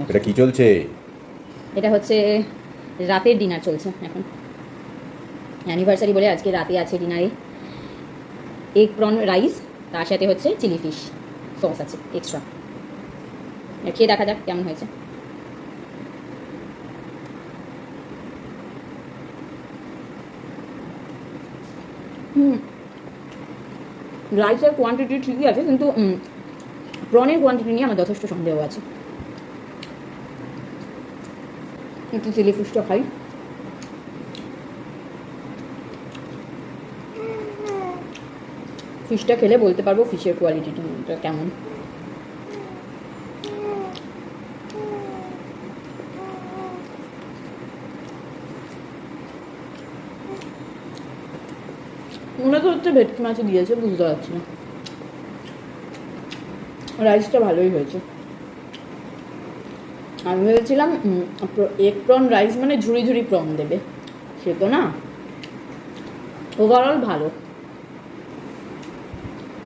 এটা কি চলছে? এটা হচ্ছে রাতের ডিনার চলছে এখন, অ্যানিভার্সারি বলে আজকে রাতে আছে ডিনারে এগ প্রন রাইস, তার সাথে হচ্ছে চিলি ফিশ সস আছে এক্সট্রা। খেয়ে দেখা যাক কেমন হয়েছে। রাইসের কোয়ান্টিটি ঠিকই আছে, কিন্তু প্রনের কোয়ান্টিটি নিয়ে আমার যথেষ্ট সন্দেহ আছে। একটু চিলি ফিশটা খাই। ফিশটা খেলে বলতে পারবো ফিশের কোয়ালিটিটা কেমন। মনে তো হচ্ছে ভেটকি মাছই দিয়েছে, বুঝতে পারছি না। রাইসটা ভালোই হয়েছে। আমি ভেবেছিলাম এগ প্রন রাইস মানে ঝুড়ি ঝুড়ি প্রন দেবে, সে তো না। ওভারঅল ভালো।